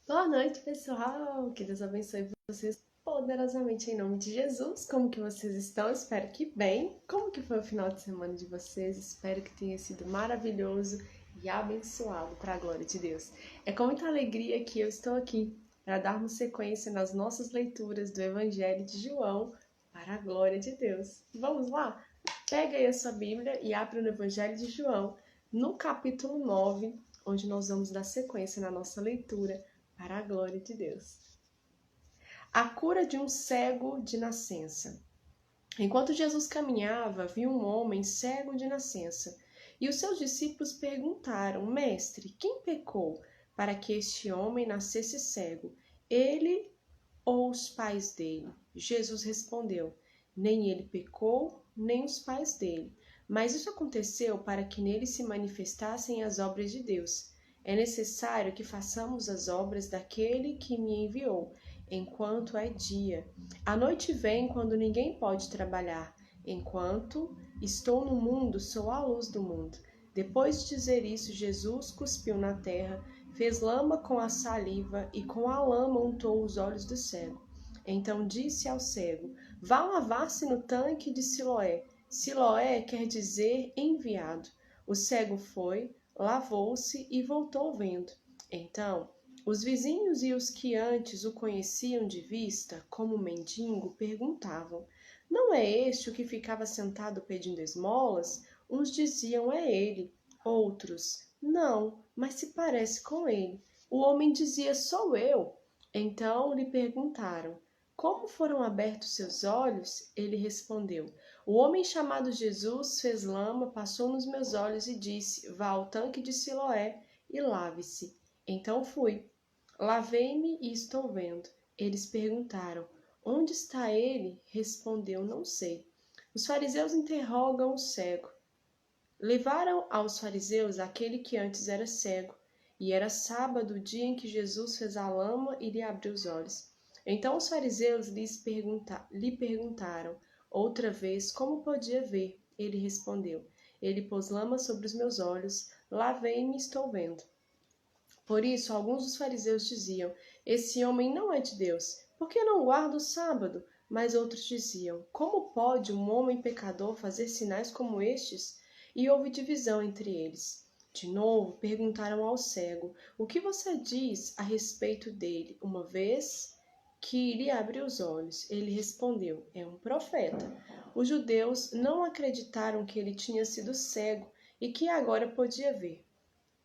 Boa noite, pessoal! Que Deus abençoe vocês poderosamente em nome de Jesus. Como que vocês estão? Espero que bem. Como que foi o final de semana de vocês? Espero que tenha sido maravilhoso e abençoado para a glória de Deus. É com muita alegria que eu estou aqui para darmos sequência nas nossas leituras do Evangelho de João para a glória de Deus. Vamos lá? Pega aí a sua Bíblia e abre no Evangelho de João, no capítulo 9, onde nós vamos dar sequência na nossa leitura para a glória de Deus. A cura de um cego de nascença. Enquanto Jesus caminhava, viu um homem cego de nascença. E os seus discípulos perguntaram: Mestre, quem pecou para que este homem nascesse cego? Ele ou os pais dele? Jesus respondeu: Nem ele pecou, nem os pais dele. Mas isso aconteceu para que nele se manifestassem as obras de Deus. É necessário que façamos as obras daquele que me enviou, enquanto é dia. A noite vem quando ninguém pode trabalhar. Enquanto estou no mundo, sou a luz do mundo. Depois de dizer isso, Jesus cuspiu na terra, fez lama com a saliva e com a lama untou os olhos do cego. Então disse ao cego: Vá lavar-se no tanque de Siloé. Siloé quer dizer enviado. O cego foi, lavou-se e voltou vendo. Então, os vizinhos e os que antes o conheciam de vista, como mendigo, perguntavam: Não é este o que ficava sentado pedindo esmolas? Uns diziam: É ele. Outros: Não, mas se parece com ele. O homem dizia: Sou eu. Então lhe perguntaram: Como foram abertos seus olhos? Ele respondeu: O homem chamado Jesus fez lama, passou nos meus olhos e disse: Vá ao tanque de Siloé e lave-se. Então fui. Lavei-me e estou vendo. Eles perguntaram: Onde está ele? Respondeu: Não sei. Os fariseus interrogam o cego. Levaram aos fariseus aquele que antes era cego, e era sábado, o dia em que Jesus fez a lama e lhe abriu os olhos. Então os fariseus lhe perguntaram outra vez como podia ver. Ele respondeu: Ele pôs lama sobre os meus olhos, lavei-me e estou vendo. Por isso, alguns dos fariseus diziam: Esse homem não é de Deus, porque não guarda o sábado? Mas outros diziam: Como pode um homem pecador fazer sinais como estes? E houve divisão entre eles. De novo, perguntaram ao cego: O que você diz a respeito dele, uma vez que lhe abriu os olhos? Ele respondeu: É um profeta. Os judeus não acreditaram que ele tinha sido cego e que agora podia ver.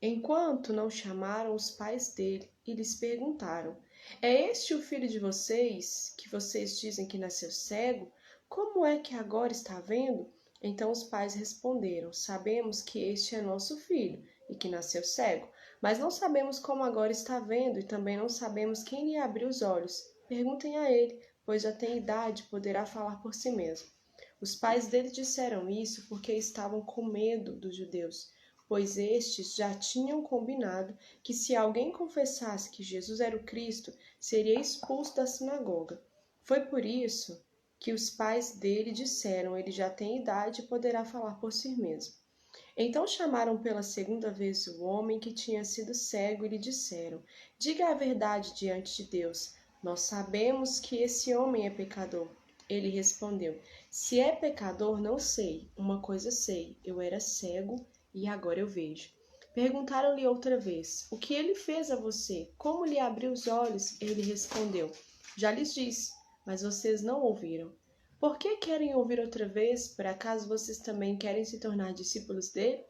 Enquanto não chamaram os pais dele e lhes perguntaram: É este o filho de vocês, que vocês dizem que nasceu cego? Como é que agora está vendo? Então os pais responderam: Sabemos que este é nosso filho e que nasceu cego, mas não sabemos como agora está vendo e também não sabemos quem lhe abriu os olhos. Perguntem a ele, pois já tem idade e poderá falar por si mesmo. Os pais dele disseram isso porque estavam com medo dos judeus, pois estes já tinham combinado que se alguém confessasse que Jesus era o Cristo, seria expulso da sinagoga. Foi por isso que os pais dele disseram: Ele já tem idade e poderá falar por si mesmo. Então chamaram pela segunda vez o homem que tinha sido cego e lhe disseram: Diga a verdade diante de Deus. Nós sabemos que esse homem é pecador. Ele respondeu: Se é pecador, não sei. Uma coisa sei: eu era cego e agora eu vejo. Perguntaram-lhe outra vez: O que ele fez a você? Como lhe abriu os olhos? Ele respondeu: Já lhes disse, mas vocês não ouviram. Por que querem ouvir outra vez? Por acaso vocês também querem se tornar discípulos dele?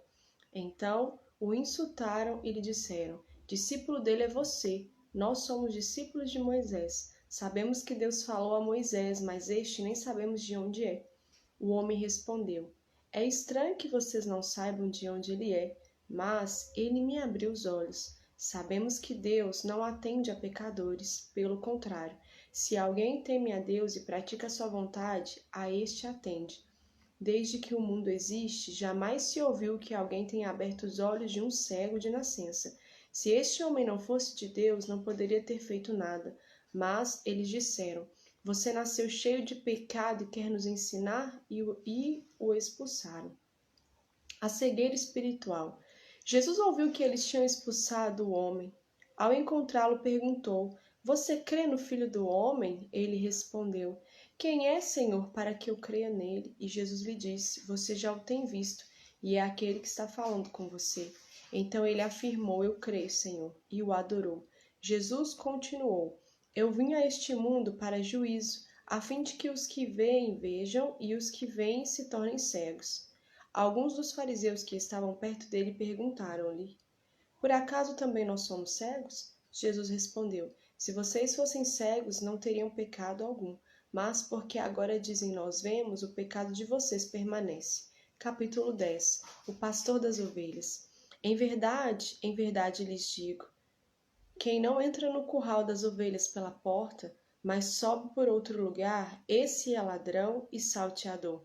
Então o insultaram e lhe disseram: Discípulo dele é você. Nós somos discípulos de Moisés. Sabemos que Deus falou a Moisés, mas este nem sabemos de onde é. O homem respondeu: É estranho que vocês não saibam de onde ele é, mas ele me abriu os olhos. Sabemos que Deus não atende a pecadores, pelo contrário, se alguém teme a Deus e pratica sua vontade, a este atende. Desde que o mundo existe, jamais se ouviu que alguém tenha aberto os olhos de um cego de nascença. Se este homem não fosse de Deus, não poderia ter feito nada. Mas eles disseram: Você nasceu cheio de pecado e quer nos ensinar? E o expulsaram. A cegueira espiritual. Jesus ouviu que eles tinham expulsado o homem. Ao encontrá-lo, perguntou: Você crê no Filho do Homem? Ele respondeu: Quem é, Senhor, para que eu creia nele? E Jesus lhe disse: Você já o tem visto, e é aquele que está falando com você. Então ele afirmou: Eu creio, Senhor, e o adorou. Jesus continuou: Eu vim a este mundo para juízo, a fim de que os que veem vejam e os que veem se tornem cegos. Alguns dos fariseus que estavam perto dele perguntaram-lhe: Por acaso também nós somos cegos? Jesus respondeu: Se vocês fossem cegos, não teriam pecado algum, mas porque agora dizem nós vemos, o pecado de vocês permanece. Capítulo 10. O pastor das ovelhas. Em verdade lhes digo, quem não entra no curral das ovelhas pela porta, mas sobe por outro lugar, esse é ladrão e salteador.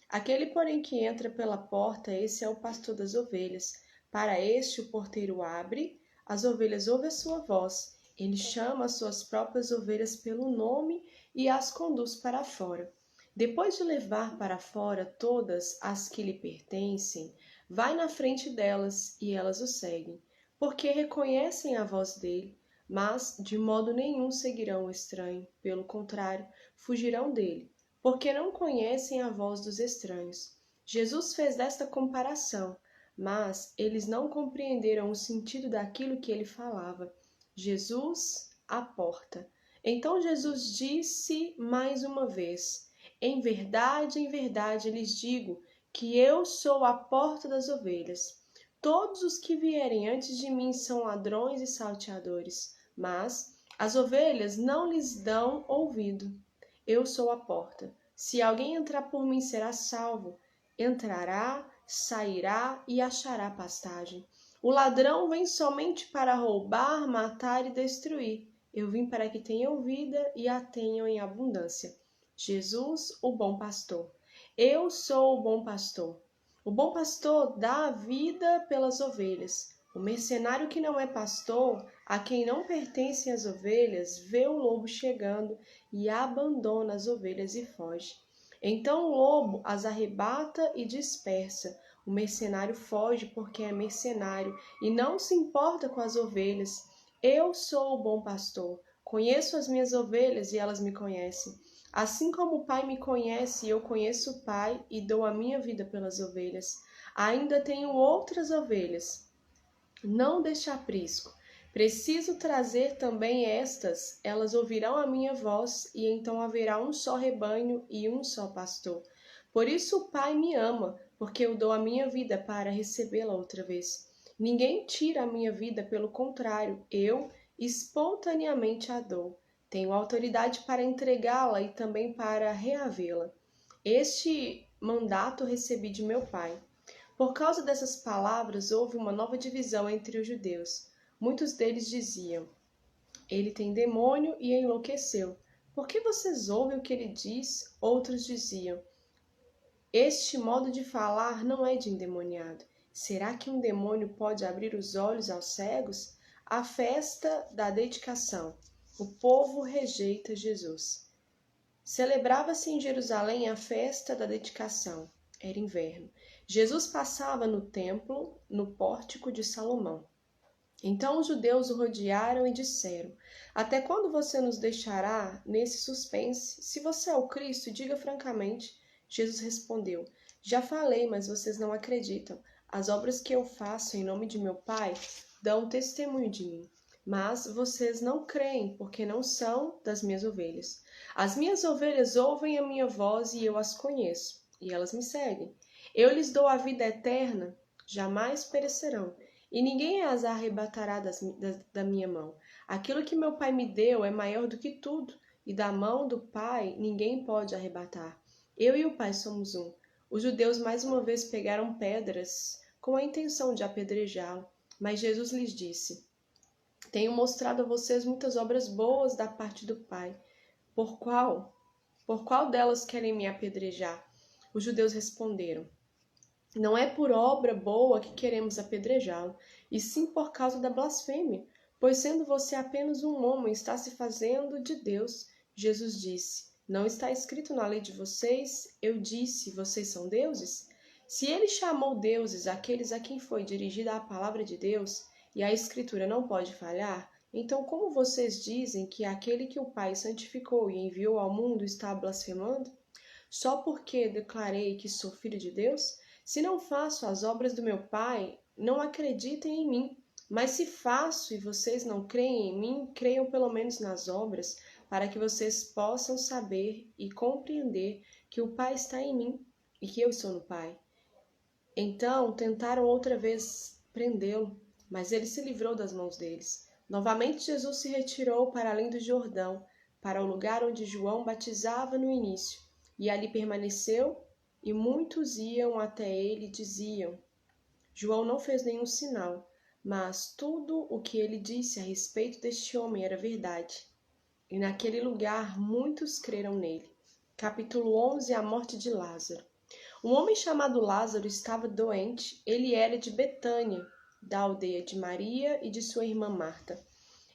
Aquele, porém, que entra pela porta, esse é o pastor das ovelhas. Para este o porteiro abre, as ovelhas ouvem a sua voz. Ele chama as suas próprias ovelhas pelo nome e as conduz para fora. Depois de levar para fora todas as que lhe pertencem, vai na frente delas e elas o seguem, porque reconhecem a voz dele, mas de modo nenhum seguirão o estranho. Pelo contrário, fugirão dele, porque não conhecem a voz dos estranhos. Jesus fez esta comparação, mas eles não compreenderam o sentido daquilo que ele falava. Jesus, a porta. Então Jesus disse mais uma vez: em verdade lhes digo que eu sou a porta das ovelhas. Todos os que vierem antes de mim são ladrões e salteadores, mas as ovelhas não lhes dão ouvido. Eu sou a porta. Se alguém entrar por mim, será salvo. Entrará, sairá e achará pastagem. O ladrão vem somente para roubar, matar e destruir. Eu vim para que tenham vida e a tenham em abundância. Jesus, o bom pastor. Eu sou o bom pastor. O bom pastor dá a vida pelas ovelhas. O mercenário que não é pastor, a quem não pertencem as ovelhas, vê o lobo chegando e abandona as ovelhas e foge. Então o lobo as arrebata e dispersa. O mercenário foge porque é mercenário e não se importa com as ovelhas. Eu sou o bom pastor. Conheço as minhas ovelhas e elas me conhecem. Assim como o Pai me conhece, eu conheço o Pai e dou a minha vida pelas ovelhas. Ainda tenho outras ovelhas, não deste aprisco. Preciso trazer também estas, elas ouvirão a minha voz, e então haverá um só rebanho e um só pastor. Por isso o Pai me ama, porque eu dou a minha vida para recebê-la outra vez. Ninguém tira a minha vida, pelo contrário, eu espontaneamente a dou. Tenho autoridade para entregá-la e também para reavê-la. Este mandato recebi de meu Pai. Por causa dessas palavras, houve uma nova divisão entre os judeus. Muitos deles diziam: Ele tem demônio e enlouqueceu. Por que vocês ouvem o que ele diz? Outros diziam: Este modo de falar não é de endemoniado. Será que um demônio pode abrir os olhos aos cegos? A festa da dedicação. O povo rejeita Jesus. Celebrava-se em Jerusalém a festa da dedicação. Era inverno. Jesus passava no templo, no pórtico de Salomão. Então os judeus o rodearam e disseram: Até quando você nos deixará nesse suspense? Se você é o Cristo, diga francamente. Jesus respondeu: Já falei, mas vocês não acreditam. As obras que eu faço em nome de meu Pai dão testemunho de mim. Mas vocês não creem, porque não são das minhas ovelhas. As minhas ovelhas ouvem a minha voz e eu as conheço, e elas me seguem. Eu lhes dou a vida eterna, jamais perecerão, e ninguém as arrebatará da minha mão. Aquilo que meu Pai me deu é maior do que tudo, e da mão do Pai ninguém pode arrebatar. Eu e o Pai somos um. Os judeus mais uma vez pegaram pedras com a intenção de apedrejá-lo, mas Jesus lhes disse: Tenho mostrado a vocês muitas obras boas da parte do Pai. Por qual delas querem me apedrejar? Os judeus responderam: Não é por obra boa que queremos apedrejá-lo, e sim por causa da blasfêmia, pois sendo você apenas um homem, está se fazendo de Deus. Jesus disse: Não está escrito na lei de vocês? Eu disse: Vocês são deuses? Se ele chamou deuses aqueles a quem foi dirigida a palavra de Deus, e a Escritura não pode falhar, Então, como vocês dizem que aquele que o Pai santificou e enviou ao mundo está blasfemando? Só porque declarei que sou filho de Deus? Se não faço as obras do meu Pai, não acreditem em mim. Mas se faço e vocês não creem em mim, creiam pelo menos nas obras, para que vocês possam saber e compreender que o Pai está em mim e que eu estou no Pai. Então tentaram outra vez prendê-lo, mas ele se livrou das mãos deles. Novamente Jesus se retirou para além do Jordão, para o lugar onde João batizava no início, e ali permaneceu, e muitos iam até ele e diziam: João não fez nenhum sinal, mas tudo o que ele disse a respeito deste homem era verdade. E naquele lugar muitos creram nele. Capítulo 11. A morte de Lázaro. Um homem chamado Lázaro estava doente. Ele era de Betânia, da aldeia de Maria e de sua irmã Marta.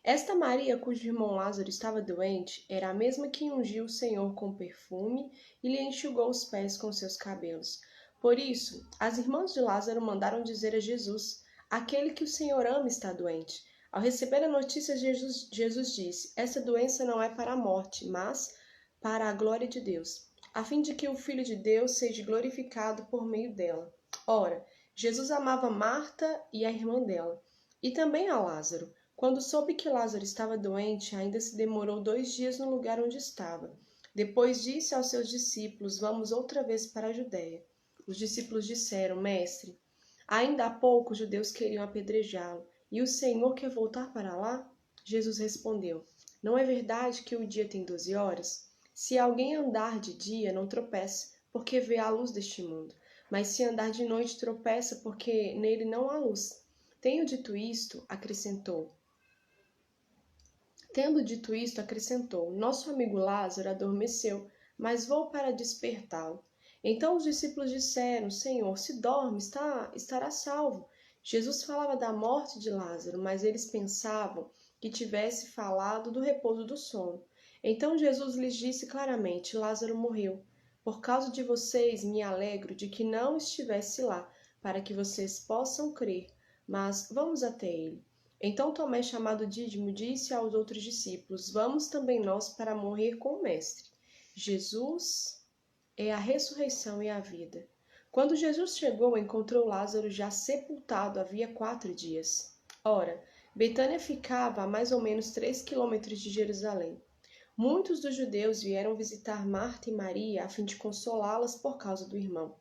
Esta Maria, cujo irmão Lázaro estava doente, era a mesma que ungiu o Senhor com perfume e lhe enxugou os pés com seus cabelos. Por isso, as irmãs de Lázaro mandaram dizer a Jesus: aquele que o Senhor ama está doente. Ao receber a notícia, Jesus disse: essa doença não é para a morte, mas para a glória de Deus, a fim de que o Filho de Deus seja glorificado por meio dela. Ora, Jesus amava Marta e a irmã dela, e também a Lázaro. Quando soube que Lázaro estava doente, ainda se demorou 2 dias no lugar onde estava. Depois disse aos seus discípulos: vamos outra vez para a Judéia. Os discípulos disseram: Mestre, ainda há pouco os judeus queriam apedrejá-lo, e o Senhor quer voltar para lá? Jesus respondeu: não é verdade que o dia tem 12 horas? Se alguém andar de dia, não tropeça, porque vê a luz deste mundo. Mas se andar de noite, tropeça, porque nele não há luz. Tendo dito isto, acrescentou: nosso amigo Lázaro adormeceu, mas vou para despertá-lo. Então os discípulos disseram: Senhor, se dorme, estará salvo. Jesus falava da morte de Lázaro, mas eles pensavam que tivesse falado do repouso do sono. Então Jesus lhes disse claramente: Lázaro morreu. Por causa de vocês, me alegro de que não estivesse lá, para que vocês possam crer. Mas vamos até ele. Então Tomé, chamado Dídimo, disse aos outros discípulos: vamos também nós para morrer com o Mestre. Jesus é a ressurreição e a vida. Quando Jesus chegou, encontrou Lázaro já sepultado havia 4 dias. Ora, Betânia ficava a mais ou menos 3 quilômetros de Jerusalém. Muitos dos judeus vieram visitar Marta e Maria a fim de consolá-las por causa do irmão.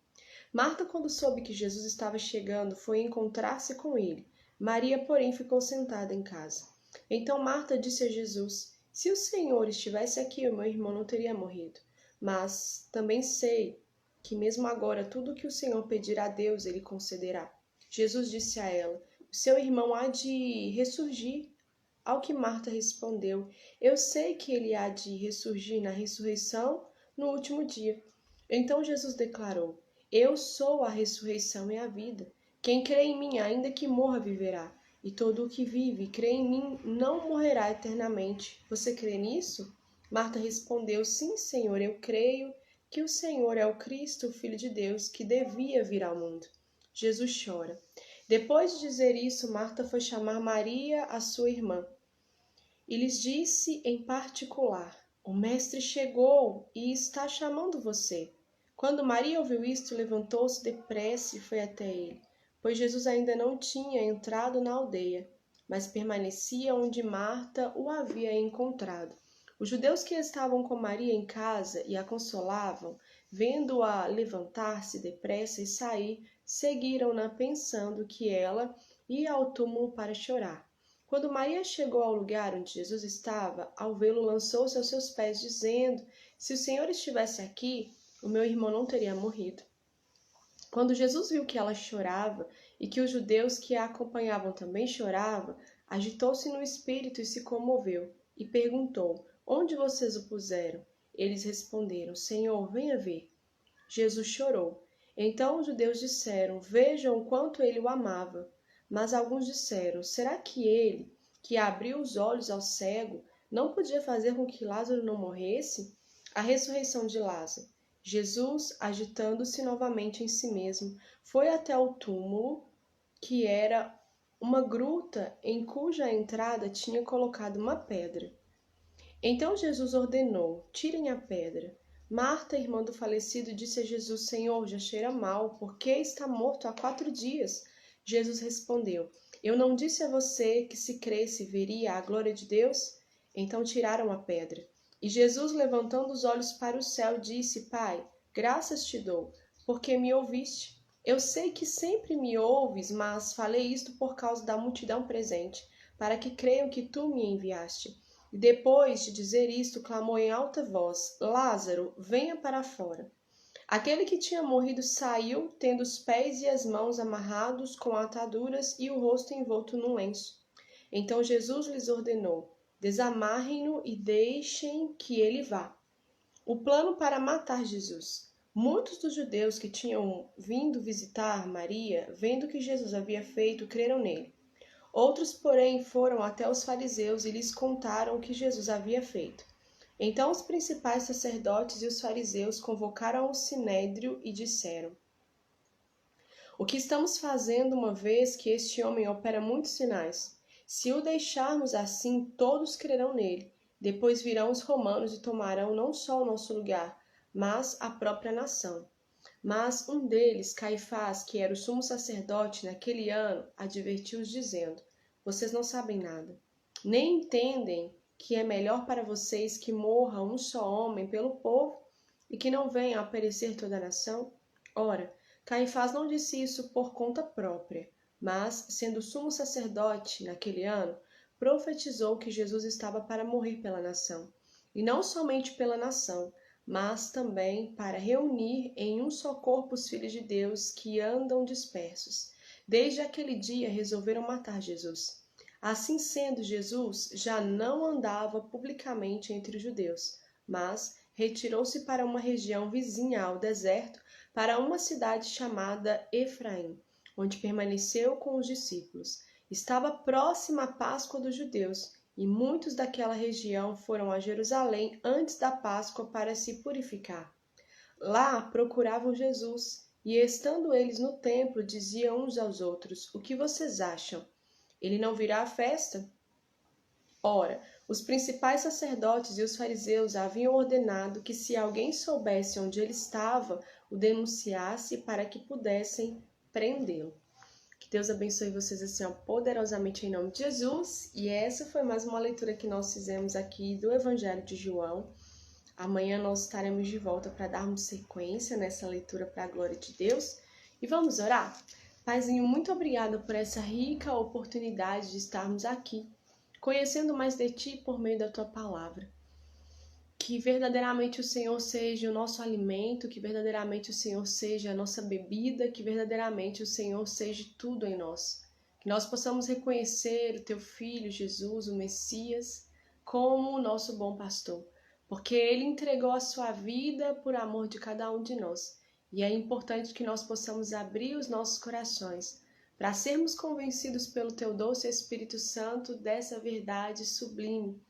Marta, quando soube que Jesus estava chegando, foi encontrar-se com ele. Maria, porém, ficou sentada em casa. Então Marta disse a Jesus: se o Senhor estivesse aqui, o meu irmão não teria morrido. Mas também sei que mesmo agora tudo o que o Senhor pedir a Deus, ele concederá. Jesus disse a ela: o seu irmão há de ressurgir. Ao que Marta respondeu: eu sei que ele há de ressurgir na ressurreição no último dia. Então Jesus declarou: eu sou a ressurreição e a vida. Quem crê em mim, ainda que morra, viverá. E todo o que vive e crê em mim não morrerá eternamente. Você crê nisso? Marta respondeu: sim, Senhor, eu creio que o Senhor é o Cristo, o Filho de Deus, que devia vir ao mundo. Jesus chora. Depois de dizer isso, Marta foi chamar Maria, a sua irmã, e lhes disse em particular: o mestre chegou e está chamando você. Quando Maria ouviu isto, levantou-se depressa e foi até ele, pois Jesus ainda não tinha entrado na aldeia, mas permanecia onde Marta o havia encontrado. Os judeus que estavam com Maria em casa e a consolavam, vendo-a levantar-se depressa e sair, seguiram-na pensando que ela ia ao túmulo para chorar. Quando Maria chegou ao lugar onde Jesus estava, ao vê-lo, lançou-se aos seus pés, dizendo: se o Senhor estivesse aqui, o meu irmão não teria morrido. Quando Jesus viu que ela chorava e que os judeus que a acompanhavam também choravam, agitou-se no espírito e se comoveu, e perguntou: onde vocês o puseram? Eles responderam: Senhor, venha ver. Jesus chorou. Então os judeus disseram: vejam o quanto ele o amava. Mas alguns disseram: será que ele, que abriu os olhos ao cego, não podia fazer com que Lázaro não morresse? A ressurreição de Lázaro. Jesus, agitando-se novamente em si mesmo, foi até o túmulo, que era uma gruta em cuja entrada tinha colocado uma pedra. Então Jesus ordenou: tirem a pedra. Marta, irmã do falecido, disse a Jesus: Senhor, já cheira mal, porque está morto há 4 dias. Jesus respondeu: Eu não disse a você que se cresce veria a glória de Deus? Então tiraram a pedra. E Jesus, levantando os olhos para o céu, disse: Pai, graças te dou, porque me ouviste. Eu sei que sempre me ouves, mas falei isto por causa da multidão presente, para que creiam que tu me enviaste. E depois de dizer isto, clamou em alta voz: Lázaro, venha para fora. Aquele que tinha morrido saiu, tendo os pés e as mãos amarrados com ataduras e o rosto envolto num lenço. Então Jesus lhes ordenou: desamarrem-no e deixem que ele vá. O plano para matar Jesus. Muitos dos judeus que tinham vindo visitar Maria, vendo o que Jesus havia feito, creram nele. Outros, porém, foram até os fariseus e lhes contaram o que Jesus havia feito. Então os principais sacerdotes e os fariseus convocaram o sinédrio e disseram: O que estamos fazendo, uma vez que este homem opera muitos sinais? Se o deixarmos assim, todos crerão nele. Depois virão os romanos e tomarão não só o nosso lugar, mas a própria nação. Mas um deles, Caifás, que era o sumo sacerdote naquele ano, advertiu-os dizendo: Vocês não sabem nada, nem entendem que é melhor para vocês que morra um só homem pelo povo e que não venha a perecer toda a nação? Ora, Caifás não disse isso por conta própria, mas, sendo sumo sacerdote naquele ano, profetizou que Jesus estava para morrer pela nação, e não somente pela nação, mas também para reunir em um só corpo os filhos de Deus que andam dispersos. Desde aquele dia resolveram matar Jesus. Assim sendo, Jesus já não andava publicamente entre os judeus, mas retirou-se para uma região vizinha ao deserto, para uma cidade chamada Efraim, onde permaneceu com os discípulos. Estava próxima a Páscoa dos judeus, e muitos daquela região foram a Jerusalém antes da Páscoa para se purificar. Lá procuravam Jesus, e estando eles no templo, diziam uns aos outros: O que vocês acham? Ele não virá à festa? Ora, os principais sacerdotes e os fariseus haviam ordenado que, se alguém soubesse onde ele estava, o denunciasse para que pudessem prendê-lo. Que Deus abençoe vocês assim, ó, poderosamente em nome de Jesus. E essa foi mais uma leitura que nós fizemos aqui do Evangelho de João. Amanhã nós estaremos de volta para darmos sequência nessa leitura para a glória de Deus. E vamos orar? Paizinho, muito obrigada por essa rica oportunidade de estarmos aqui, conhecendo mais de Ti por meio da Tua palavra. Que verdadeiramente o Senhor seja o nosso alimento, que verdadeiramente o Senhor seja a nossa bebida, que verdadeiramente o Senhor seja tudo em nós. Que nós possamos reconhecer o Teu Filho, Jesus, o Messias, como o nosso bom pastor, porque Ele entregou a Sua vida por amor de cada um de nós. E é importante que nós possamos abrir os nossos corações para sermos convencidos pelo Teu doce Espírito Santo dessa verdade sublime,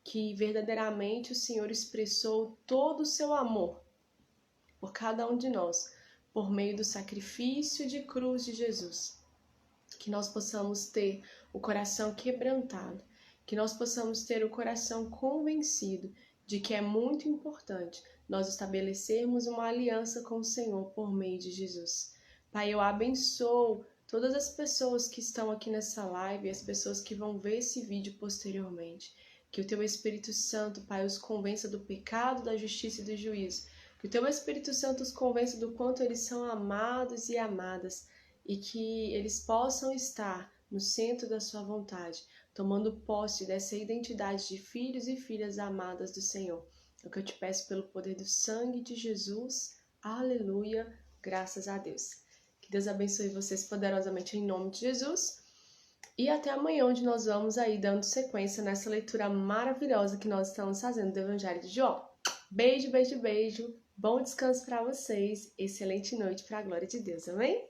que verdadeiramente o Senhor expressou todo o seu amor por cada um de nós, por meio do sacrifício de cruz de Jesus. Que nós possamos ter o coração quebrantado, que nós possamos ter o coração convencido de que é muito importante nós estabelecermos uma aliança com o Senhor por meio de Jesus. Pai, eu abençoo todas as pessoas que estão aqui nessa live e as pessoas que vão ver esse vídeo posteriormente. Que o Teu Espírito Santo, Pai, os convença do pecado, da justiça e do juízo. Que o Teu Espírito Santo os convença do quanto eles são amados e amadas e que eles possam estar no centro da Sua vontade, tomando posse dessa identidade de filhos e filhas amadas do Senhor. É o que eu te peço pelo poder do sangue de Jesus. Aleluia, graças a Deus. Que Deus abençoe vocês poderosamente em nome de Jesus. E até amanhã, onde nós vamos aí dando sequência nessa leitura maravilhosa que nós estamos fazendo do Evangelho de João. Beijo, beijo, beijo. Bom descanso para vocês. Excelente noite para a glória de Deus. Amém?